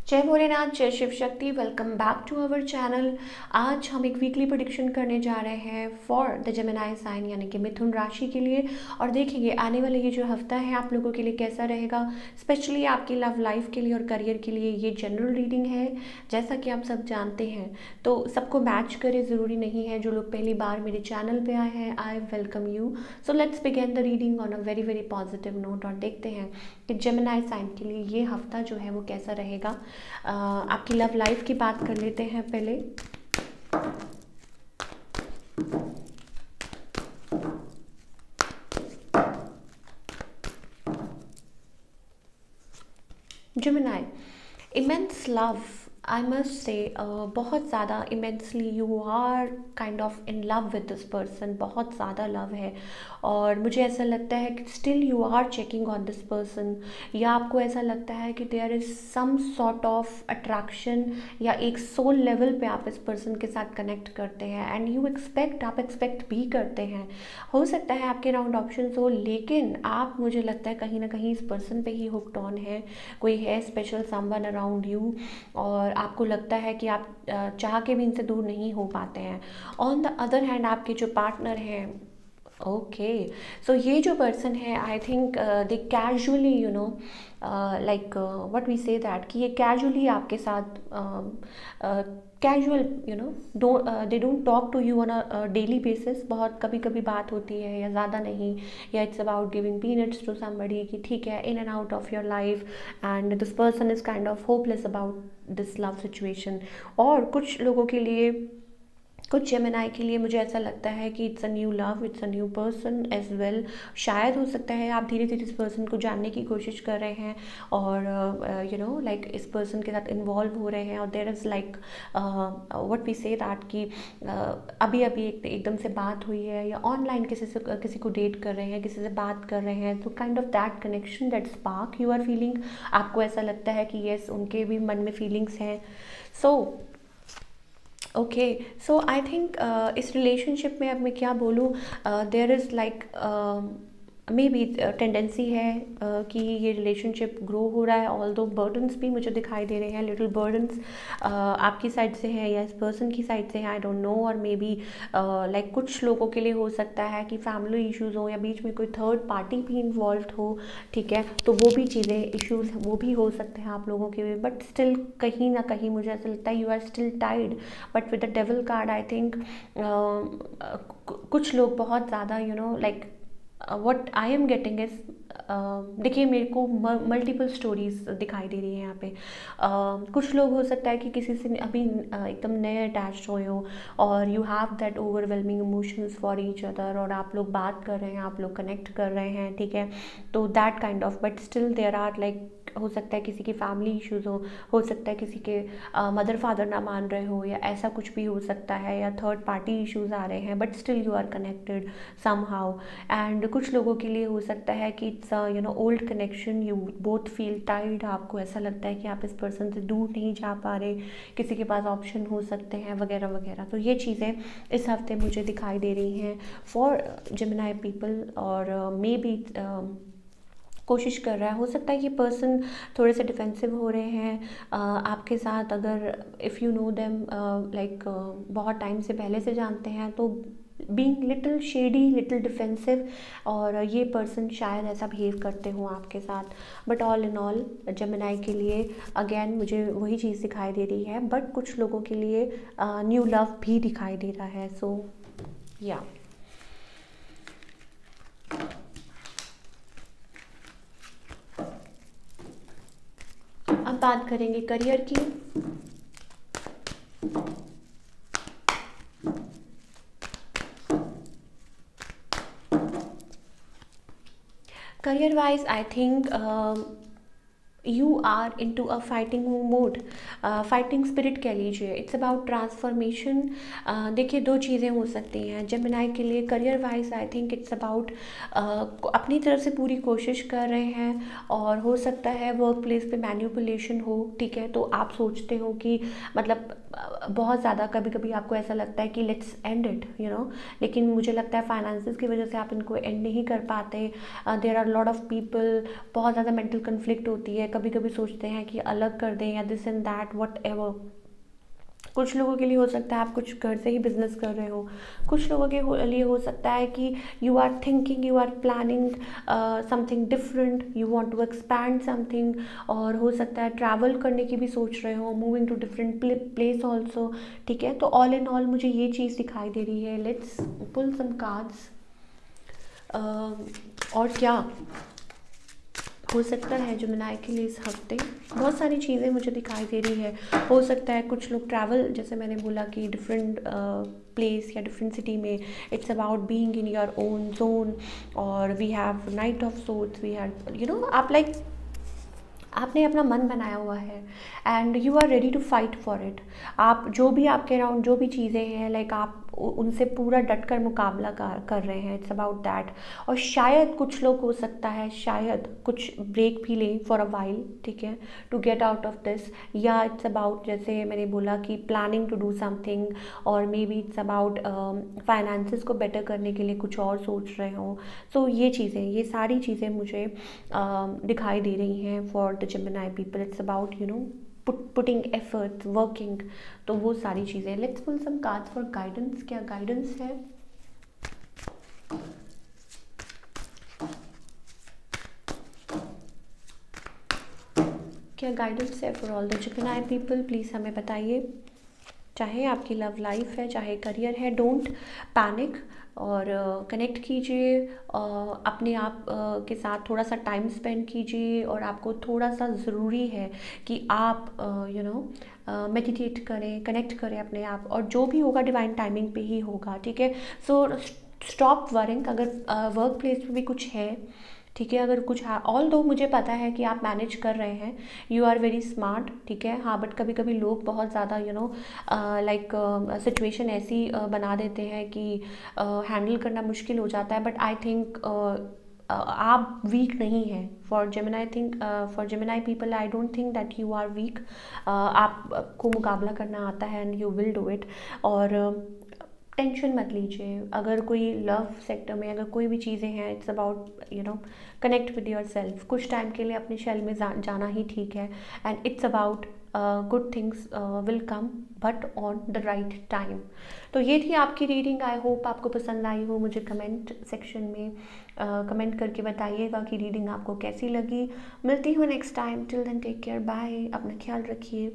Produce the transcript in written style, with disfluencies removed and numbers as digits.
जय भोलेनाथ, जय Shiv Shakti. Welcome back to our channel. आज हम एक वीकली प्रेडिक्शन करने जा रहे हैं फॉर द जेमिनी साइन यानी कि मिथुन राशि के लिए, और देखेंगे आने वाले ये जो हफ्ता है आप लोगों के लिए कैसा रहेगा, स्पेशली आपकी लव लाइफ के लिए और करियर के लिए। ये जनरल रीडिंग है, जैसा कि आप सब जानते हैं, तो सबको मैच करे ज़रूरी नहीं है। जो लोग पहली बार मेरे चैनल पे आए हैं, I welcome you. So let's begin the reading on a very very positive note, और देखते हैं कि जेमिनी साइन के लिए ये हफ्ता जो है वो कैसा रहेगा। आपकी लव लाइफ की बात कर लेते हैं पहले। Gemini, immense love, I must say बहुत ज़्यादा immensely you are kind of in love with this person. बहुत ज़्यादा लव है और मुझे ऐसा लगता है कि still you are checking on this person, या आपको ऐसा लगता है कि there is some sort of attraction, या एक सोल लेवल पे आप इस पर्सन के साथ कनेक्ट करते हैं एंड यू एक्सपेक्ट, आप एक्सपेक्ट भी करते हैं। हो सकता है आपके राउंड ऑप्शन हो, लेकिन आप, मुझे लगता है कहीं ना कहीं इस पर्सन पे ही हुक्ड ऑन है। कोई है स्पेशल समवन अराउंड यू, और आपको लगता है कि आप चाह के भी इनसे दूर नहीं हो पाते हैं। ऑन द अदर हैंड आपके जो पार्टनर हैं, ओके, सो ये जो पर्सन है, I think they casually like what we say that, कि ये कैजुअली आपके साथ casual they don't talk to you on a daily basis. बहुत कभी कभी बात होती है या ज़्यादा नहीं, या it's about giving peanuts to somebody कि ठीक है, in and out of your life, and this person is kind of hopeless about this love situation. और कुछ लोगों के लिए, कुछ जेमिनी के लिए मुझे ऐसा लगता है कि it's a new love, it's a new person as well. शायद हो सकता है आप धीरे धीरे इस पर्सन को जानने की कोशिश कर रहे हैं और लाइक इस पर्सन के साथ इन्वॉल्व हो रहे हैं, और there is like what we say that कि अभी अभी एकदम से बात हुई है, या ऑनलाइन किसी को डेट कर रहे हैं, किसी से बात कर रहे हैं, तो kind of that connection, that spark you are feeling. आपको ऐसा लगता है कि येस, उनके भी मन में फीलिंग्स हैं। So okay, so I think इस रिलेशनशिप में अब मैं क्या बोलूँ, there is like maybe tendency है कि ये रिलेशनशिप ग्रो हो रहा है, ऑल दो बर्डन्स भी मुझे दिखाई दे रहे हैं, लिटिल बर्डन्स आपकी साइड से है या इस पर्सन की साइड से है, आई डोंट नो। और मे बी लाइक कुछ लोगों के लिए हो सकता है कि फैमिली इश्यूज़ हो, या बीच में कोई थर्ड पार्टी भी इन्वॉल्व हो, ठीक है, तो वो भी चीज़ें, इश्यूज़ वो भी हो सकते हैं आप लोगों के, बट स्टिल कहीं ना कहीं मुझे ऐसा लगता है you are still tied. But with the devil card I think कुछ लोग बहुत ज़्यादा like what I am getting is, देखिए मेरे को मल्टीपल स्टोरीज दिखाई दे रही हैं यहाँ पे। कुछ लोग हो सकता है कि किसी से अभी एकदम नए अटैच हुए हो, और you have that overwhelming emotions for each other, और आप लोग बात कर रहे हैं, आप लोग कनेक्ट कर रहे हैं, ठीक है, तो that kind of, but still there are like, हो सकता है किसी की फैमिली इश्यूज़ हो सकता है किसी के मदर फादर ना मान रहे हो, या ऐसा कुछ भी हो सकता है, या थर्ड पार्टी इश्यूज़ आ रहे हैं, but still you are connected somehow. And कुछ लोगों के लिए हो सकता है कि it's old connection, you both feel tied, आपको ऐसा लगता है कि आप इस पर्सन से दूर नहीं जा पा रहे, किसी के पास ऑप्शन हो सकते हैं वगैरह वगैरह। तो ये चीज़ें इस हफ्ते मुझे दिखाई दे रही हैं फॉर जेमिनी पीपल, और मे बी कोशिश कर रहा है, हो सकता है कि पर्सन थोड़े से डिफेंसिव हो रहे हैं आपके साथ। अगर if you know them like बहुत टाइम से पहले से जानते हैं, तो being little shady, little defensive, और ये पर्सन शायद ऐसा बिहेव करते हों आपके साथ। But all in all Gemini के लिए अगेन मुझे वही चीज़ दिखाई दे रही है, बट कुछ लोगों के लिए न्यू लव भी दिखाई दे रहा है। सो या अब बात करेंगे करियर की। Career wise I think you are into a fighting mode, fighting spirit कह लीजिए, इट्स अबाउट ट्रांसफॉर्मेशन। देखिए दो चीज़ें हो सकती हैं जेमिनी के लिए career wise, I think it's about अपनी तरफ से पूरी कोशिश कर रहे हैं, और हो सकता है वर्क प्लेस पे मैन्युपुलेशन हो, ठीक है, तो आप सोचते हो कि मतलब बहुत ज़्यादा कभी कभी आपको ऐसा लगता है कि लेट्स एंड इट, लेकिन मुझे लगता है फाइनेंसिस की वजह से आप इनको एंड नहीं कर पाते। There are lot of people, बहुत ज़्यादा मेंटल कन्फ्लिक्ट होती है, कभी कभी सोचते हैं कि अलग कर दें या this and that what ever. कुछ लोगों के लिए हो सकता है आप कुछ घर से ही बिजनेस कर रहे हो, कुछ लोगों के लिए हो सकता है कि you are thinking, you are planning something different, you want to expand something, और हो सकता है ट्रैवल करने की भी सोच रहे हो, moving to different place also. ठीक है, तो ऑल इन ऑल मुझे ये चीज़ दिखाई दे रही है। Let's pull some cards. और क्या हो सकता है जेमिनी के लिए इस हफ्ते, बहुत सारी चीज़ें मुझे दिखाई दे रही है। हो सकता है कुछ लोग ट्रैवल, जैसे मैंने बोला कि डिफरेंट प्लेस या डिफरेंट सिटी में, it's about being in your own zone. और we have night of sorts, we have आप लाइक आपने अपना मन बनाया हुआ है and you are ready to fight for it. आप जो भी आपके अराउंड जो भी चीज़ें हैं लाइक आप उनसे पूरा डट कर मुकाबला कर रहे हैं। It's about that. और शायद कुछ लोग हो सकता है शायद कुछ ब्रेक भी लें फॉर अ वाइल, ठीक है, to get out of this. या इट्स अबाउट, जैसे मैंने बोला कि प्लानिंग टू डू समथिंग, और maybe it's about finances को बेटर करने के लिए कुछ और सोच रहे हो। सो ये चीज़ें, ये सारी चीज़ें मुझे दिखाई दे रही हैं for the Gemini people. It's about putting efforts, working, तो वो सारी चीज़ें। Let's pull some cards for guidance. क्या गाइडेंस है? क्या गाइडेंस है for all the Gemini people? Please हमें बताइए। चाहे आपकी लव लाइफ है, चाहे करियर है, डोंट पैनिक और कनेक्ट कीजिए, अपने आप के साथ थोड़ा सा टाइम स्पेंड कीजिए। और आपको थोड़ा सा ज़रूरी है कि आप मेडिटेट करें, कनेक्ट करें अपने आप, और जो भी होगा डिवाइन टाइमिंग पे ही होगा। ठीक है, सो स्टॉप वरिंग। अगर वर्क प्लेस पे भी कुछ है, ठीक है, अगर कुछ ऑल दो मुझे पता है कि आप मैनेज कर रहे हैं, यू आर वेरी स्मार्ट, ठीक है, हाँ, बट कभी कभी लोग बहुत ज़्यादा लाइक सिचुएशन ऐसी बना देते हैं कि हैंडल करना मुश्किल हो जाता है। बट आई थिंक आप वीक नहीं हैं। For Gemini, I think for Gemini people I don't think that you are weak. आपको मुकाबला करना आता है and you will do it. और टेंशन मत लीजिए। अगर कोई लव सेक्टर में अगर कोई भी चीज़ें हैं, it's about connect with your self. कुछ टाइम के लिए अपने शेल में जाना ही ठीक है, and it's about good things will come but on the right time. तो ये थी आपकी रीडिंग। आई होप आपको पसंद आई हो। मुझे कमेंट सेक्शन में कमेंट करके बताइएगा कि रीडिंग आपको कैसी लगी। मिलती हूँ next time. Till then take care, bye, अपना ख्याल रखिए।